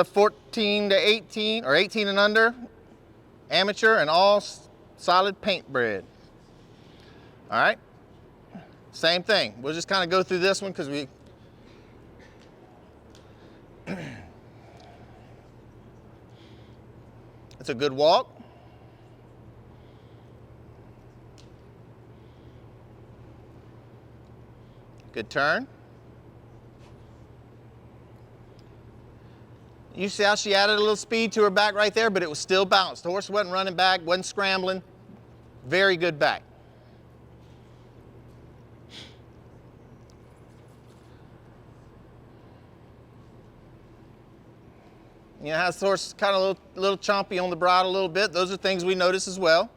14 to 18 or 18 and under, amateur, and all solid paint bred. All right, same thing. We'll just kind of go through this one because it's a good walk. Good turn. You see how she added a little speed to her back right there, but it was still balanced. The horse wasn't running back, wasn't scrambling. Very good back. You know, has the horse kind of a little chompy on the bridle a little bit. Those are things we notice as well.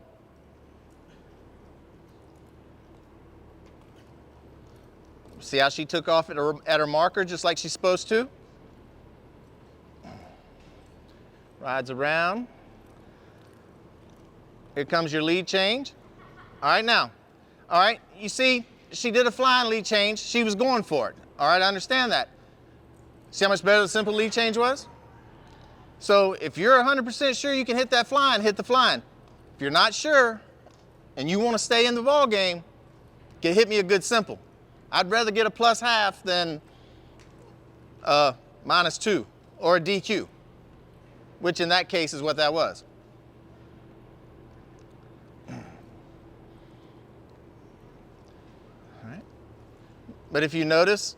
See how she took off at her marker just like she's supposed to? Rides around. Here comes your lead change. All right, now. All right, you see, she did a flying lead change. She was going for it. All right, I understand that. See how much better the simple lead change was? So if you're 100% sure you can hit that flying, hit the flying. If you're not sure and you want to stay in the ball game, hit me a good simple. I'd rather get a +1/2 than -2 or a DQ, which in that case is what that was. All right. But if you notice,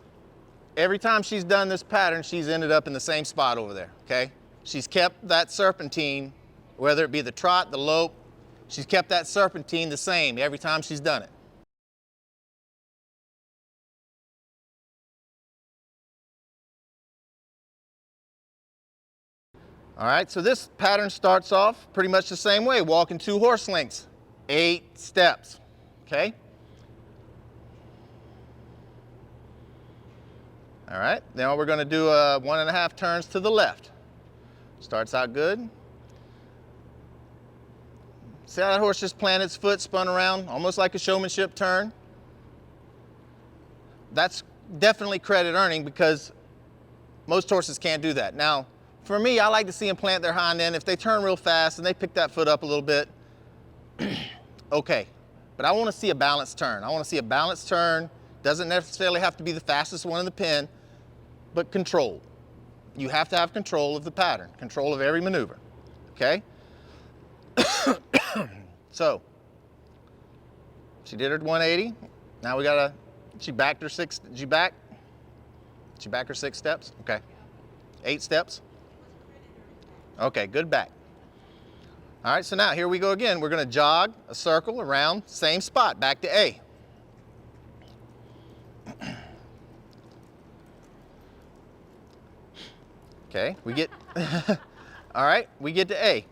every time she's done this pattern, she's ended up in the same spot over there, okay? She's kept that serpentine, whether it be the trot, the lope, she's kept that serpentine the same every time she's done it. All right, so this pattern starts off pretty much the same way, walking 2 horse lengths, 8 steps, okay? All right, now we're gonna do 1.5 turns to the left. Starts out good. See how that horse just planted its foot, spun around, almost like a showmanship turn? That's definitely credit earning because most horses can't do that. Now, for me, I like to see them plant their hind end. If they turn real fast and they pick that foot up a little bit, okay. But I want to see a balanced turn. I want to see a balanced turn. Doesn't necessarily have to be the fastest one in the pen, but controlled. You have to have control of the pattern, control of every maneuver, okay? So, she did her 180. Now we gotta, she backed her 6, did you back? Did she back her 6 steps? Okay. 8 steps? Okay, good back. All right, so now here we go again. We're gonna jog a circle around, same spot, back to A. Okay, we get, all right, we get to A.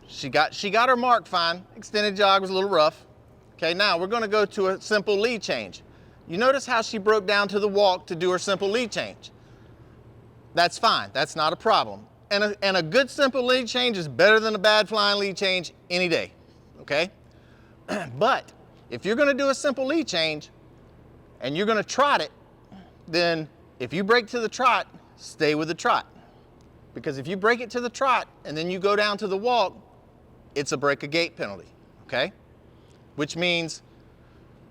She got her mark fine. Extended jog was a little rough. Okay, now we're gonna go to a simple lead change. You notice how she broke down to the walk to do her simple lead change. That's fine, that's not a problem. And a good simple lead change is better than a bad flying lead change any day, okay? But if you're gonna do a simple lead change and you're gonna trot it, then if you break to the trot, stay with the trot. Because if you break it to the trot and then you go down to the walk, it's a break a gait penalty, okay? Which means,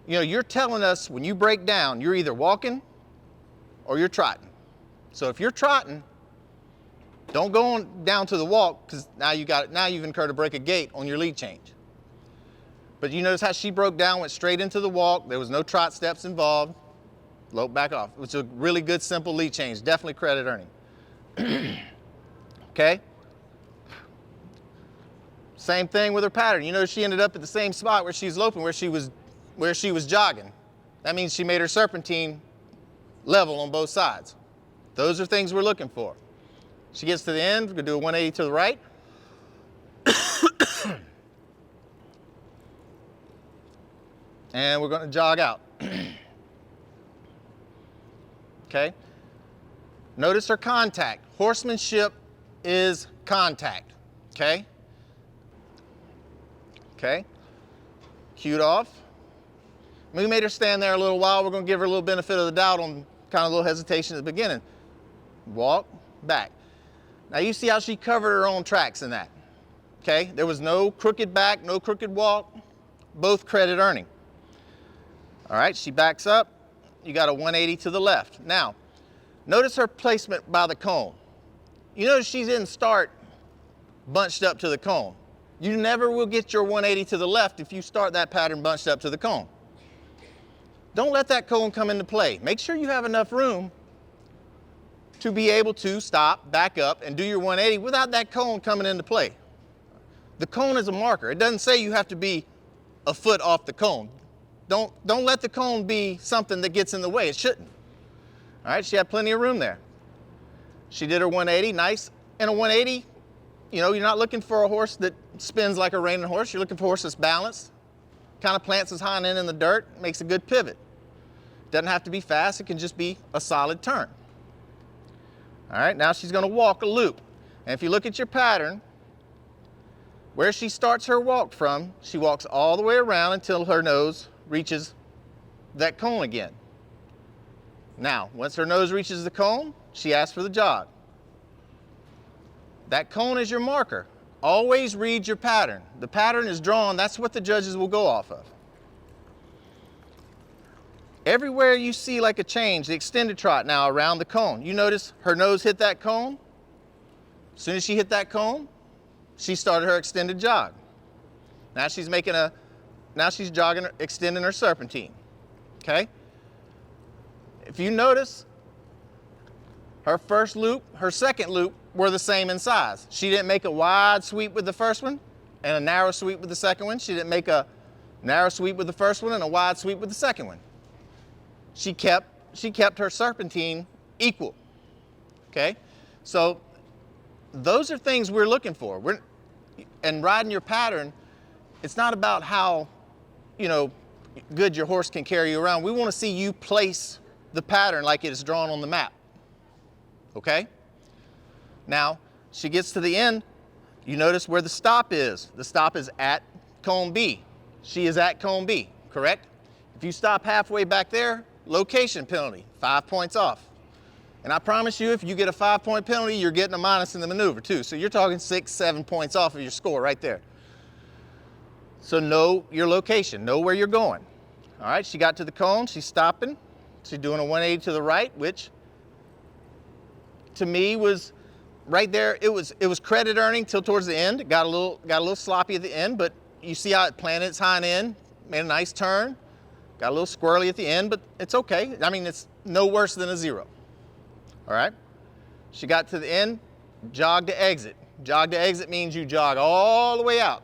you know, you're telling us when you break down, you're either walking or you're trotting. So if you're trotting, don't go on down to the walk because now you've incurred a break a gait on your lead change. But you notice how she broke down, went straight into the walk. There was no trot steps involved. Lope back off. It's a really good simple lead change. Definitely credit earning. Okay? Same thing with her pattern. You notice she ended up at the same spot where she's loping, where she was jogging. That means she made her serpentine level on both sides. Those are things we're looking for. She gets to the end, we're gonna do a 180 to the right. And we're gonna jog out. Okay? Notice her contact. Horsemanship is contact, okay? Okay? Cued off. We made her stand there a little while. We're gonna give her a little benefit of the doubt on kind of a little hesitation at the beginning. Walk, back. Now you see how she covered her own tracks in that. Okay, there was no crooked back, no crooked walk, both credit earning. All right, she backs up. You got a 180 to the left. Now, notice her placement by the cone. You notice she didn't start bunched up to the cone. You never will get your 180 to the left if you start that pattern bunched up to the cone. Don't let that cone come into play. Make sure you have enough room to be able to stop, back up, and do your 180 without that cone coming into play. The cone is a marker. It doesn't say you have to be a foot off the cone. Don't let the cone be something that gets in the way. It shouldn't. All right, she had plenty of room there. She did her 180, nice. And a 180, you know, you're not looking for a horse that spins like a reining horse. You're looking for a horse that's balanced, kind of plants his hind end in the dirt, makes a good pivot. Doesn't have to be fast. It can just be a solid turn. All right, now she's going to walk a loop. And if you look at your pattern, where she starts her walk from, she walks all the way around until her nose reaches that cone again. Now, once her nose reaches the cone, she asks for the jog. That cone is your marker. Always read your pattern. The pattern is drawn. That's what the judges will go off of. Everywhere you see like a change, the extended trot now around the cone, you notice her nose hit that cone. As soon as she hit that cone, she started her extended jog. Now she's jogging, extending her serpentine, okay? If you notice, her first loop, her second loop were the same in size. She didn't make a wide sweep with the first one and a narrow sweep with the second one. She didn't make a narrow sweep with the first one and a wide sweep with the second one. She kept her serpentine equal, okay? So those are things we're looking for. And riding your pattern, it's not about how, you know, good your horse can carry you around. We want to see you place the pattern like it is drawn on the map, okay? Now, she gets to the end, you notice where the stop is. The stop is at cone B. She is at cone B, correct? If you stop halfway back there, location penalty, 5 points off. And I promise you, if you get a 5-point penalty, you're getting a minus in the maneuver too. So you're talking 6, 7 points off of your score right there. So know your location, know where you're going. All right, she got to the cone, she's stopping. She's doing a 180 to the right, which to me was right there. It was credit earning till towards the end. It got a little sloppy at the end, but you see how it planted its hind end, made a nice turn. Got a little squirrely at the end, but it's okay. I mean, it's no worse than a 0. All right? She got to the end, jog to exit. Jog to exit means you jog all the way out.